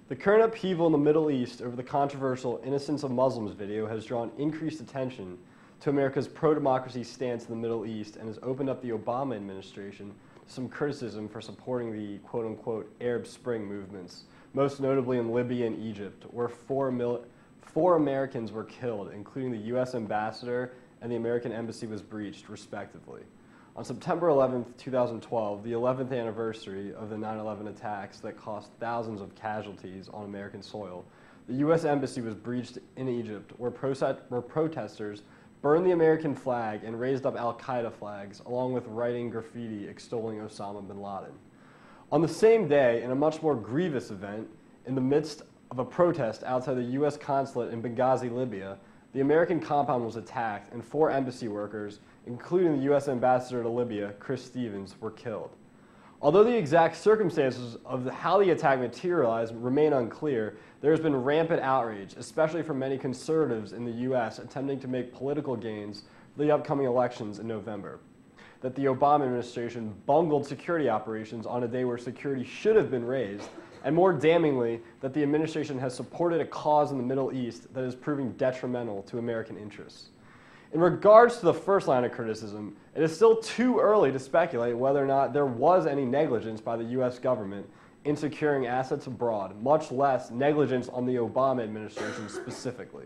The current upheaval in the Middle East over the controversial Innocence of Muslims video has drawn increased attention to America's pro-democracy stance in the Middle East and has opened up the Obama administration to some criticism for supporting the quote-unquote Arab Spring movements, most notably in Libya and Egypt, where four Americans were killed, including the U.S. ambassador and the American embassy was breached, respectively. On September 11, 2012, the 11th anniversary of the 9/11 attacks that cost thousands of casualties on American soil, the U.S. embassy was breached in Egypt, where protesters burned the American flag and raised up al-Qaeda flags, along with writing graffiti extolling Osama bin Laden. On the same day, in a much more grievous event, in the midst of a protest outside the U.S. consulate in Benghazi, Libya, the American compound was attacked and 4 embassy workers, including the U.S. ambassador to Libya, Chris Stevens, were killed. Although the exact circumstances of how the attack materialized remain unclear, there has been rampant outrage, especially from many conservatives in the U.S. attempting to make political gains for the upcoming elections in November, that the Obama administration bungled security operations on a day where security should have been raised, and more damningly, that the administration has supported a cause in the Middle East that is proving detrimental to American interests. In regards to the first line of criticism, it is still too early to speculate whether or not there was any negligence by the U.S. government in securing assets abroad, much less negligence on the Obama administration specifically.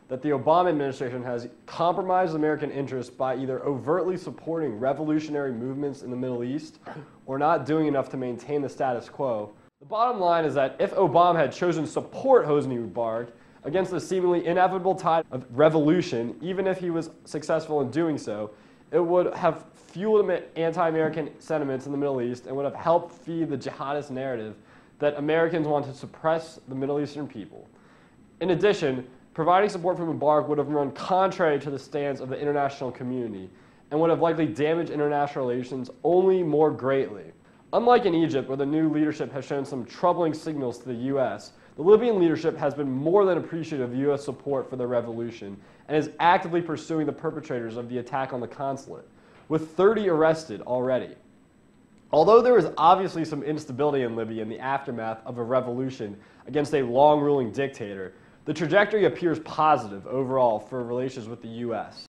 That the Obama administration has compromised American interests by either overtly supporting revolutionary movements in the Middle East or not doing enough to maintain the status quo. The bottom line is that if Obama had chosen to support Hosni Mubarak against the seemingly inevitable tide of revolution, even if he was successful in doing so, it would have fueled anti-American sentiments in the Middle East and would have helped feed the jihadist narrative that Americans want to suppress the Middle Eastern people. In addition, providing support for Mubarak would have run contrary to the stance of the international community and would have likely damaged international relations only more greatly. Unlike in Egypt, where the new leadership has shown some troubling signals to the U.S., the Libyan leadership has been more than appreciative of U.S. support for the revolution and is actively pursuing the perpetrators of the attack on the consulate, with 30 arrested already. Although there is obviously some instability in Libya in the aftermath of a revolution against a long-ruling dictator, the trajectory appears positive overall for relations with the U.S.